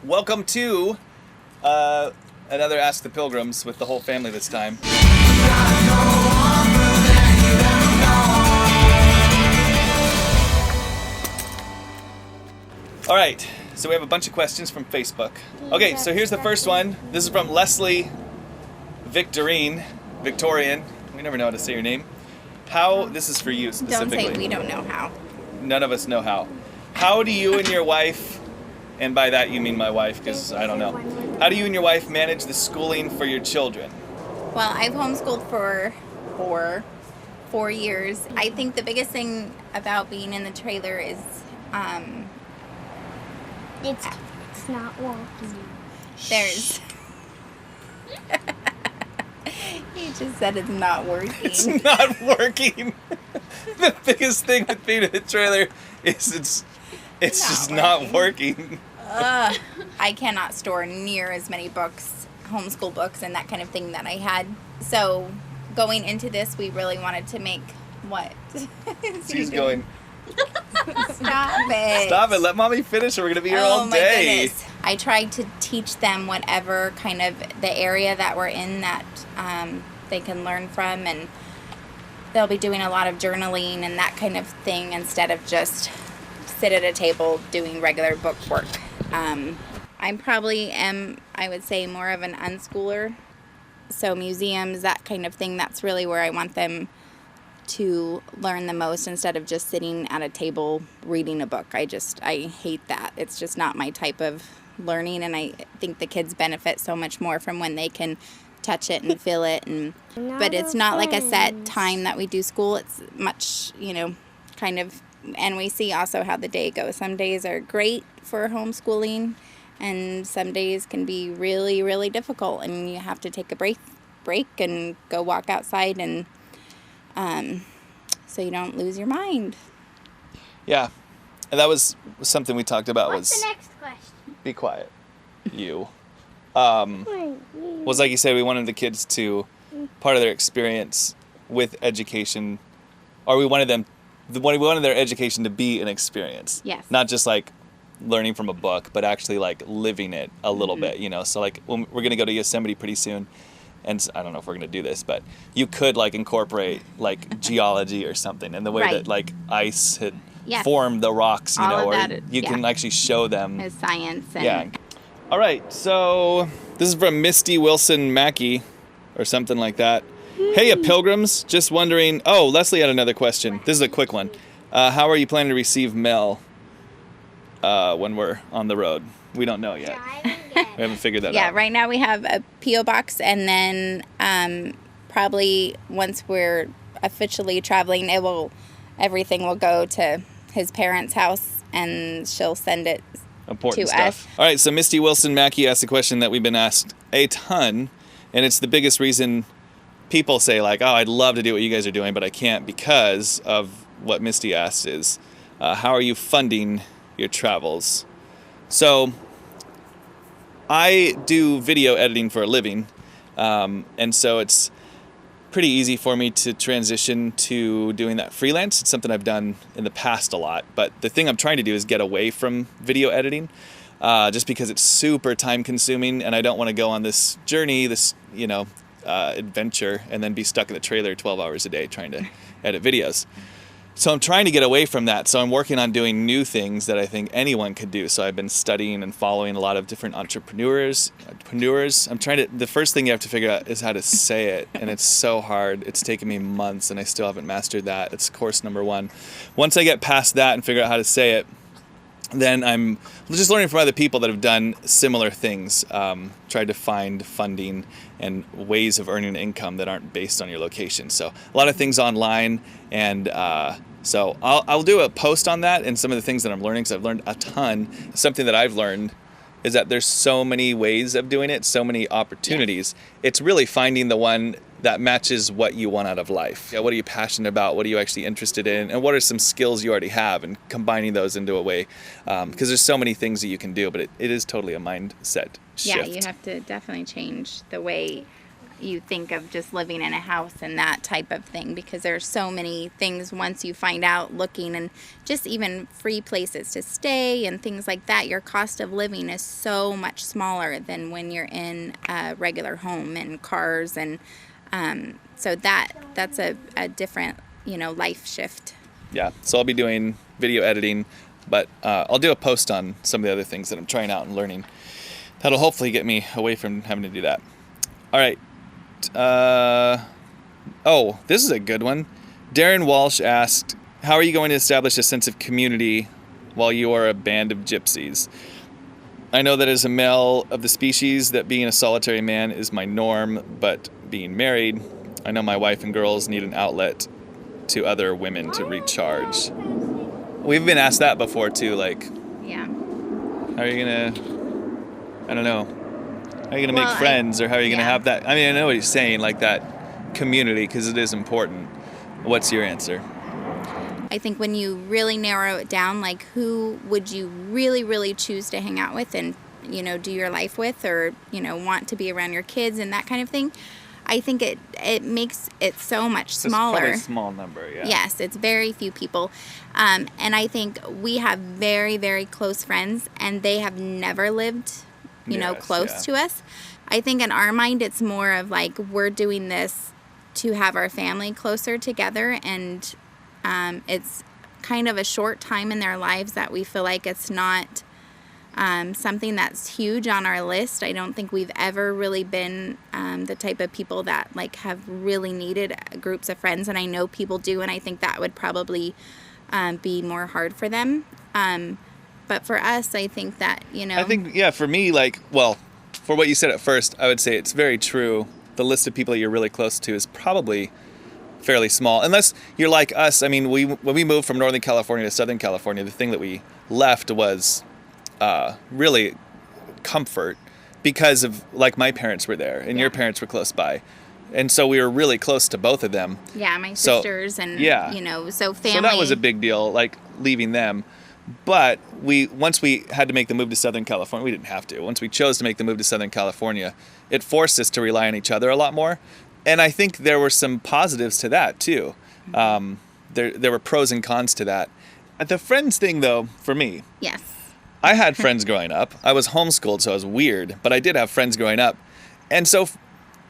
Welcome to another Ask the Pilgrims with the whole family this time. All right, so we have a bunch of questions from Facebook. Okay, so here's the first one. This is from Leslie Victorian. We never know how to say your name. This is for you specifically. Don't say we don't know how. None of us know how. How do you and your wife, and by that you mean my wife because I don't know, how do you and your wife manage the schooling for your children? Well, I've homeschooled for 4 years. I think the biggest thing about being in the trailer is it's not walking. There's he just said it's not working. It's not working. The biggest thing with being in a trailer is it's just not working. I cannot store near as many books, homeschool books and that kind of thing that I had. So going into this, we really wanted to make what? She's going. Stop it. Stop it. Let mommy finish or we're going to be here all my day. Goodness. I tried to teach them whatever kind of the area that we're in that they can learn from, and they'll be doing a lot of journaling and that kind of thing instead of just sit at a table doing regular book work. I probably am, I would say, more of an unschooler. So museums, that kind of thing, that's really where I want them to learn the most instead of just sitting at a table reading a book. I hate that. It's just not my type of learning, and I think the kids benefit so much more from when they can touch it and feel it. But it's not like a set time that we do school. It's much, kind of, and we see also how the day goes. Some days are great for homeschooling, and some days can be really, really difficult, and you have to take a break and go walk outside and so you don't lose your mind. Yeah, and that was something we talked about. What's the next question? Be quiet. You. Was like you said, we wanted the kids to, part of their experience with education, or we wanted their education to be an experience. Yes. Not just like learning from a book, but actually like living it a little bit, So like when we're going to go to Yosemite pretty soon, and I don't know if we're going to do this, but you could like incorporate like geology or something, and the way that like ice had formed the rocks, you can actually show them as science. Yeah. All right, so this is from Misty Wilson Mackey or something like that. Hey, Pilgrims, just wondering. Oh, Leslie had another question. This is a quick one. How are you planning to receive mail when we're on the road? We don't know yet. We haven't figured that out. Yeah, right now we have a P.O. box, and then probably once we're officially traveling, everything will go to his parents' house, and she'll send it Important to stuff. us. All right, so Misty Wilson Mackey asked a question that we've been asked a ton, and it's the biggest reason people say, like, oh, I'd love to do what you guys are doing, but I can't because of what Misty asked is, how are you funding your travels? So I do video editing for a living, and so it's pretty easy for me to transition to doing that freelance. It's something I've done in the past a lot, but the thing I'm trying to do is get away from video editing, just because it's super time consuming, and I don't want to go on this journey, this adventure, and then be stuck in the trailer 12 hours a day trying to edit videos. So I'm trying to get away from that. So I'm working on doing new things that I think anyone could do. So I've been studying and following a lot of different entrepreneurs. The first thing you have to figure out is how to say it. And it's so hard. It's taken me months and I still haven't mastered that. It's course number 1. Once I get past that and figure out how to say it, then I'm just learning from other people that have done similar things, tried to find funding and ways of earning income that aren't based on your location. So a lot of things online, and so I'll do a post on that and some of the things that I'm learning, because I've learned a ton. Something that I've learned is that there's so many ways of doing it, so many opportunities. It's really finding the one that matches what you want out of life. Yeah, what are you passionate about? What are you actually interested in? And what are some skills you already have, and combining those into a way, because there's so many things that you can do, but it is totally a mindset shift. Yeah, you have to definitely change the way you think of just living in a house and that type of thing, because there's so many things once you find out looking, and just even free places to stay and things like that. Your cost of living is so much smaller than when you're in a regular home, and cars, and so that's a different, life shift. Yeah, so I'll be doing video editing, but I'll do a post on some of the other things that I'm trying out and learning. That'll hopefully get me away from having to do that. All right. This is a good one. Darren Walsh asked, how are you going to establish a sense of community while you are a band of gypsies? I know that as a male of the species, that being a solitary man is my norm, but being married, I know my wife and girls need an outlet to other women to recharge. We've been asked that before too, like, Yeah. how are you gonna, I don't know, how are you gonna make friends, or how are you gonna have that? I mean, I know what he's saying, like that community, because it is important. What's your answer? I think when you really narrow it down, like, who would you really, really choose to hang out with and, do your life with, or, want to be around your kids and that kind of thing, I think it makes it so much smaller. It's probably a small number, yeah. Yes, it's very few people. And I think we have very, very close friends, and they have never lived, close to us. I think in our mind, it's more of like, we're doing this to have our family closer together, and it's kind of a short time in their lives that we feel like it's not something that's huge on our list. I don't think we've ever really been the type of people that like have really needed groups of friends, and I know people do, and I think that would probably be more hard for them. But for us, I think that, I think, for me, for what you said at first, I would say it's very true. The list of people that you're really close to is probably fairly small, unless you're like us. I mean, when we moved from Northern California to Southern California, the thing that we left was really comfort, because of, like, my parents were there and your parents were close by, and so we were really close to both of them. Yeah, my sisters, and so family. So that was a big deal, like leaving them. But once we had to make the move to Southern California, we didn't have to. Once we chose to make the move to Southern California, it forced us to rely on each other a lot more. And I think there were some positives to that too. There were pros and cons to that. The friends thing, though, for me. Yes. I had friends growing up. I was homeschooled, so I was weird, but I did have friends growing up. And so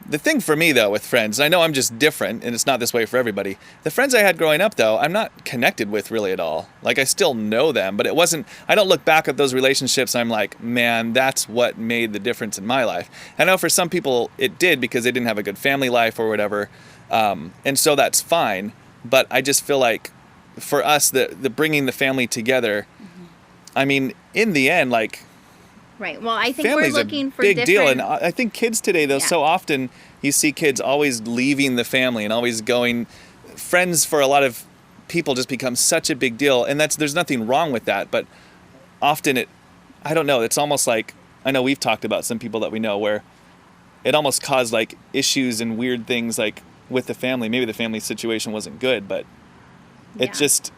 the thing for me, though, with friends, and I know I'm just different, and it's not this way for everybody. The friends I had growing up, though, I'm not connected with really at all. Like, I still know them, but I don't look back at those relationships and I'm like, man, that's what made the difference in my life. I know for some people it did, because they didn't have a good family life or whatever. And so that's fine. But I just feel like for us, the bringing the family together, I mean, in the end, like, right. Well, I think family's we're looking for big deal, different... and I think kids today, though, so often you see kids always leaving the family and always going. Friends for a lot of people just become such a big deal, and there's nothing wrong with that, but often I don't know. It's almost like, I know we've talked about some people that we know where it almost caused like issues and weird things like with the family. Maybe the family situation wasn't good, but it just.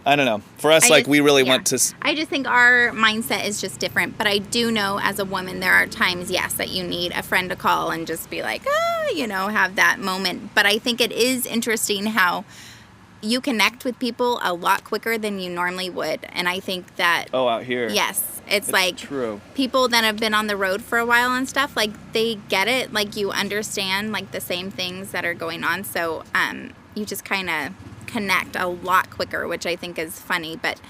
I don't know. For us, we really want to... I just think our mindset is just different. But I do know as a woman, there are times, yes, that you need a friend to call and just be like, have that moment. But I think it is interesting how you connect with people a lot quicker than you normally would. And I think that... Oh, out here. Yes. It's like true. People that have been on the road for a while and stuff, like, they get it. Like, you understand, like, the same things that are going on. So you just kind of... connect a lot quicker, which I think is funny, but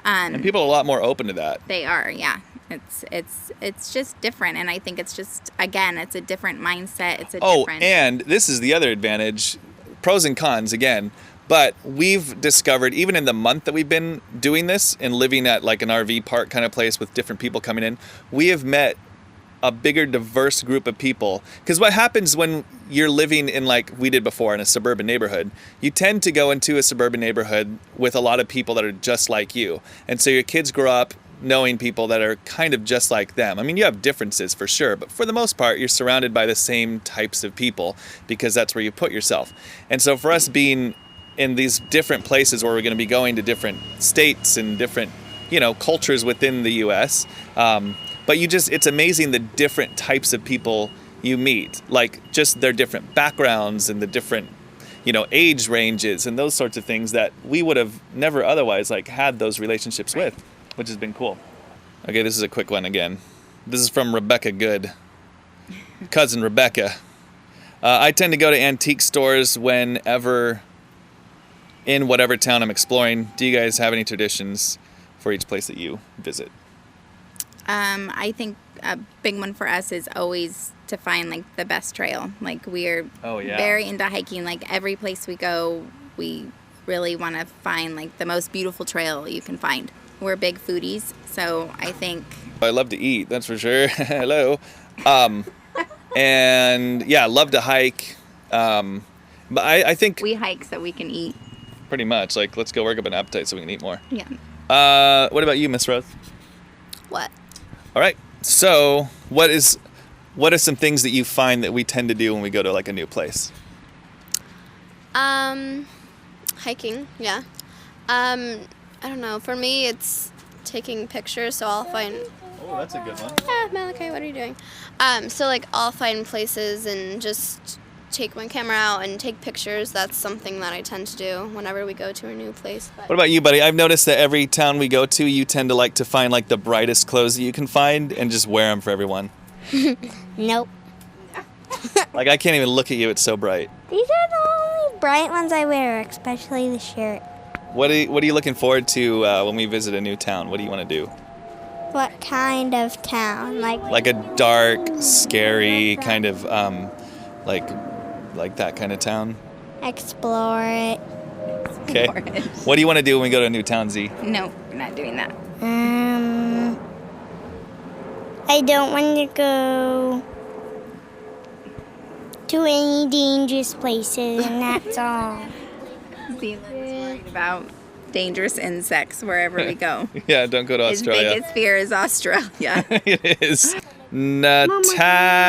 and people are a lot more open to that. They are, yeah. It's just different, and I think it's just, again, it's a different mindset. It's a different... and this is the other advantage, pros and cons again, but we've discovered, even in the month that we've been doing this and living at like an RV park kind of place with different people coming in, we have met a bigger diverse group of people. Because what happens when you're living in, like we did before, in a suburban neighborhood, you tend to go into a suburban neighborhood with a lot of people that are just like you. And so your kids grow up knowing people that are kind of just like them. I mean, you have differences for sure, but for the most part, you're surrounded by the same types of people, because that's where you put yourself. And so for us being in these different places where we're going to be going to different states and different, cultures within the U.S., but it's amazing the different types of people you meet, like just their different backgrounds and the different, age ranges and those sorts of things that we would have never otherwise like had those relationships with, which has been cool. Okay, this is a quick one again. This is from Rebecca Good. Cousin Rebecca. I tend to go to antique stores whenever in whatever town I'm exploring. Do you guys have any traditions for each place that you visit? I think a big one for us is always to find like the best trail. Like we're very into hiking. Like every place we go, we really want to find like the most beautiful trail you can find. We're big foodies, so I think I love to eat, that's for sure. Hello. And yeah, love to hike. But I think we hike so we can eat. Pretty much. Like, let's go work up an appetite so we can eat more. Yeah. What about you, Miss Rose? What? All right. So, what are some things that you find that we tend to do when we go to like a new place? Hiking. Yeah. I don't know. For me, it's taking pictures. So I'll find. Oh, that's a good one. Malachi, what are you doing? So like I'll find places and just take my camera out and take pictures. That's something that I tend to do whenever we go to a new place. But what about you, buddy? I've noticed that every town we go to, you tend to like to find like the brightest clothes that you can find and just wear them for everyone. Nope. Like I can't even look at you, it's so bright. These are the only bright ones I wear, especially the shirt. What are you looking forward to when we visit a new town? What do you want to do? What kind of town? Like a dark, scary kind of like that kind of town? Explore it. Okay. What do you want to do when we go to a new town, Z? No, we're not doing that. I don't want to go to any dangerous places, and that's all. Zealand's worried about dangerous insects wherever we go. Yeah, don't go to Australia. His biggest fear is Australia. It is. Natasha.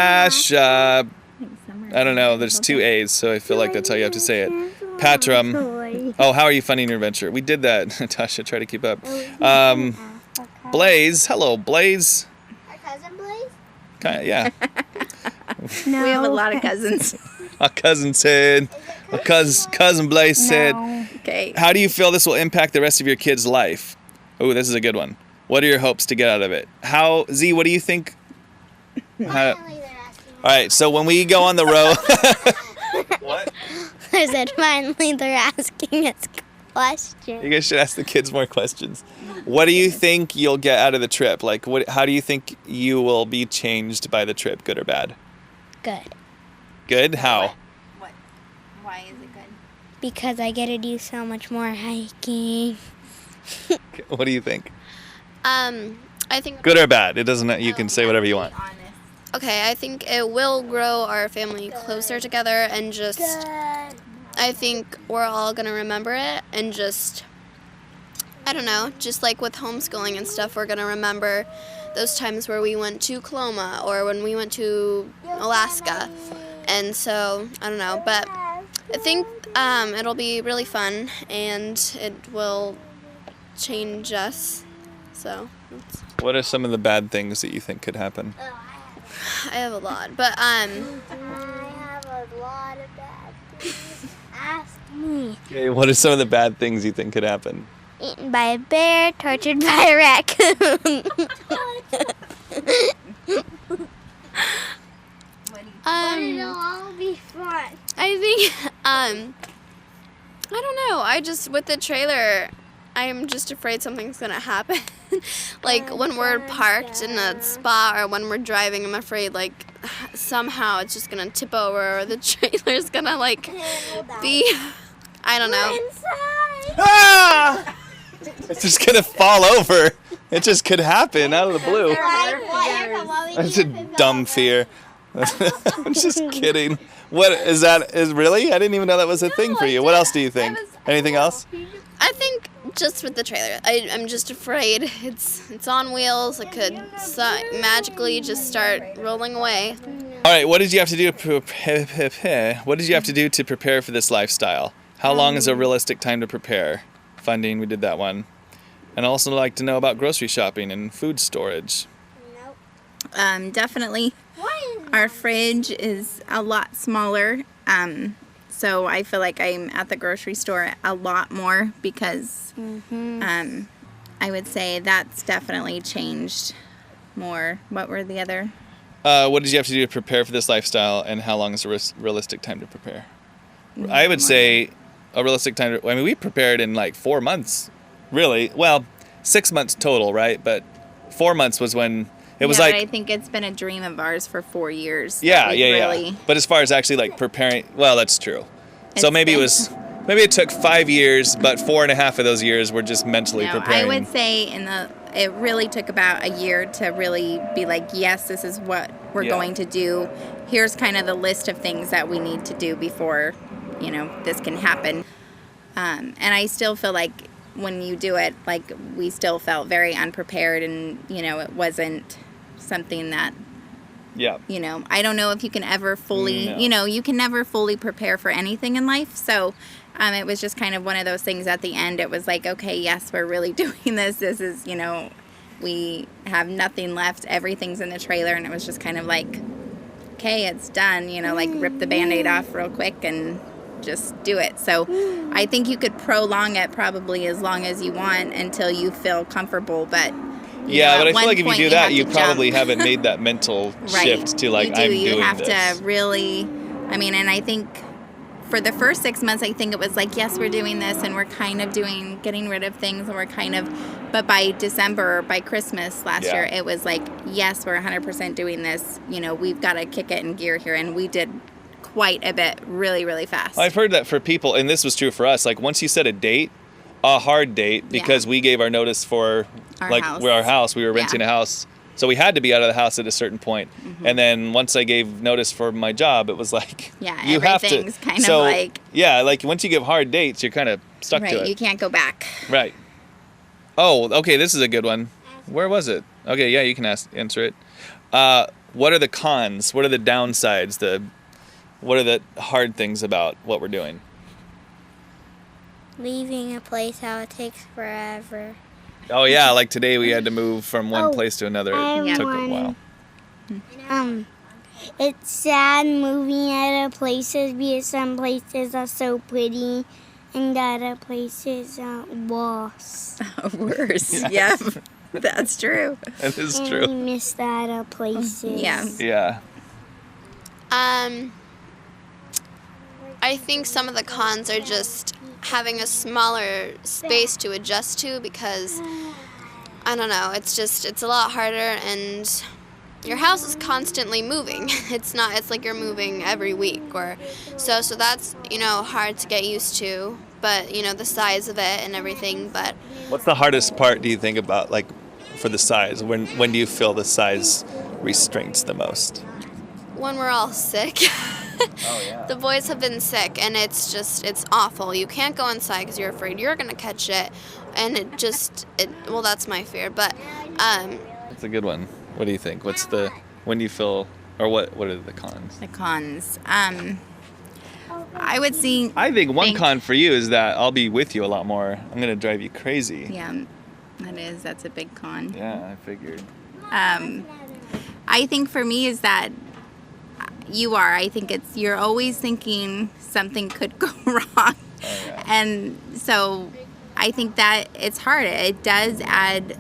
I don't know. There's 2 A's, so I feel like that's how you have to say it. Patram. Oh, how are you finding your adventure? We did that, Natasha. Try to keep up. Blaze. Hello, Blaze. Our cousin Blaze? Yeah. No. We have a lot of cousins. My cousin said. My cousin Blaze said. Okay. How do you feel this will impact the rest of your kid's life? Oh, this is a good one. What are your hopes to get out of it? Z, what do you think? All right, so when we go on the road... What? I said finally they're asking us questions. You guys should ask the kids more questions. What do you think you'll get out of the trip? Like, how do you think you will be changed by the trip, good or bad? Good. Good? How? What? Why is it good? Because I get to do so much more hiking. What do you think? I think Good or bad? It doesn't. You can say whatever you want. Okay, I think it will grow our family closer together and just I think we're all going to remember it and just I don't know, just like with homeschooling and stuff, we're going to remember those times where we went to Coloma or when we went to Alaska. And so, I don't know, but I think it'll be really fun and it will change us. So, What are some of the bad things that you think could happen? I have a lot, but I have a lot of bad things. Ask me. Okay, what are some of the bad things you think could happen? Eaten by a bear, tortured by a raccoon. But it'll all be fun. I think I don't know. I just with the trailer I'm just afraid something's gonna happen. Like when we're parked in a spot or when we're driving, I'm afraid like somehow it's just gonna tip over or the trailer's gonna like be I don't know. Ah! It's just gonna fall over. It just could happen out of the blue. That's a dumb fear. I'm just kidding. What is that? Is really? I didn't even know that was a thing for you. What else do you think? Anything else? I think just with the trailer, I'm just afraid it's on wheels. It could magically just start rolling away. All right. What did you have to do to prepare? What did you have to do to prepare for this lifestyle? How long is a realistic time to prepare? Funding, we did that one. And I'd also like to know about grocery shopping and food storage. Definitely. What is Our fridge is a lot smaller, so I feel like I'm at the grocery store a lot more because I would say that's definitely changed more. What were the other? What did you have to do to prepare for this lifestyle, and how long is a realistic time to prepare? I would say a realistic time to, I mean, we prepared in like 4 months, really. Well, 6 months total, right? But 4 months was when it was like... But I think it's been a dream of ours for 4 years. Yeah. Really, But as far as actually like preparing, well, that's true. So maybe it took 5 years, but 4.5 of those years were just mentally preparing. I would say it really took about a year to really be like, yes, this is what we're going to do. Here's kind of the list of things that we need to do before, this can happen. And I still feel like when you do it, like we still felt very unprepared, and, it wasn't something that, I don't know if you can ever fully, you can never fully prepare for anything in life. So it was just kind of one of those things at the end. It was like, okay, yes, we're really doing this. This is, we have nothing left. Everything's in the trailer. And it was just kind of like, okay, it's done, like rip the Band-Aid off real quick and just do it. So I think you could prolong it probably as long as you want until you feel comfortable. But but I feel like if you do that, you probably haven't made that mental shift to like, I'm doing this. You have to really, and I think for the first 6 months, I think it was like, yes, we're doing this, and we're kind of getting rid of things, and we're kind of, but by December, by Christmas last year, it was like, yes, we're 100% doing this. We've got to kick it in gear here, and we did quite a bit really, really fast. I've heard that for people, and this was true for us, like once you set a date, a hard date, because we gave our notice for our house. We were renting a house, so we had to be out of the house at a certain point. And then once I gave notice for my job, it was like, you have to. Everything's kind of like... Yeah, like once you give hard dates, you're kind of stuck to it. Right, you can't go back. Right. Oh, okay, this is a good one. Where was it? Okay, yeah, you can answer it. What are the cons? What are the downsides? What are the hard things about what we're doing? Leaving a place, how it takes forever. Oh yeah, like today we had to move from one place to another. It took a while. It's sad moving out of places because some places are so pretty and other places are worse. Worse, yeah. That's true. That is true. We miss the other places. Yeah. I think some of the cons are just having a smaller space to adjust to, because I don't know, it's a lot harder, and your house is constantly moving. It's like you're moving every week or so that's, hard to get used to, but the size of it and everything. But what's the hardest part, do you think, about like for the size? When do you feel the size restraints the most? When we're all sick. Oh, yeah. The boys have been sick, and it's awful. You can't go inside because you're afraid you're going to catch it, and well, that's my fear, but... That's a good one. What do you think? When do you feel, or what are the cons? The cons. I would see... I think one con for you is that I'll be with you a lot more. I'm going to drive you crazy. Yeah, that's a big con. Yeah, I figured. I think for me is that I think you're always thinking something could go wrong. Oh, yeah. And so I think that it's hard. It does add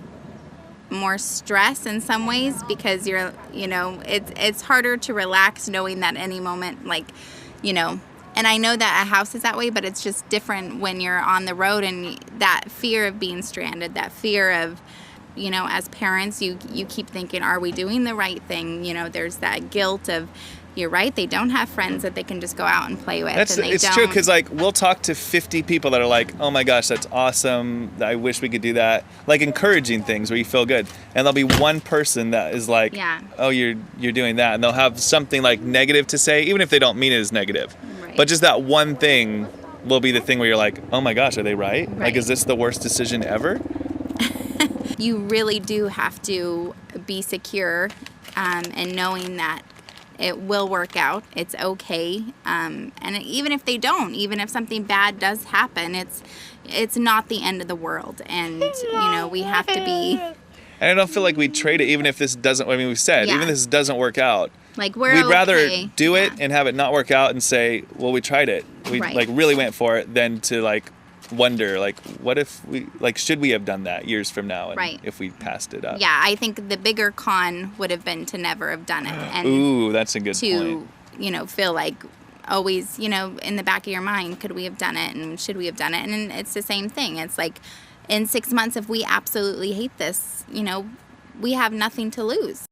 more stress in some ways because it's harder to relax knowing that any moment, and I know that a house is that way, but it's just different when you're on the road, and that fear of being stranded, that fear of, as parents, you keep thinking, are we doing the right thing? There's that guilt of, you're right, they don't have friends that they can just go out and play with. It's true, because we'll talk to 50 people that are like, oh my gosh, that's awesome, I wish we could do that, like encouraging things where you feel good, and there'll be one person that is like, oh, you're doing that, and they'll have something like negative to say, even if they don't mean it as negative, right. But just that one thing will be the thing where you're like, oh my gosh, are they right? Like, is this the worst decision ever? You really do have to be secure, and knowing that it will work out. It's okay. And even if they don't, even if something bad does happen, it's not the end of the world. And, we have to be... And I don't feel like we trade it, even if this doesn't, we've said, even if this doesn't work out, Like, we're We'd rather okay. do it Yeah. and have it not work out and say, well, we tried it. We Right. like really went for it, than to like wonder, like, what if we, like, should we have done that years from now? And Right. if we passed it up. Yeah, I think the bigger con would have been to never have done it. And Ooh, that's a good to, point. you know, feel like always, you know, in the back of your mind, could we have done it and should we have done it? And it's the same thing. It's like, in 6 months, if we absolutely hate this, you know, we have nothing to lose.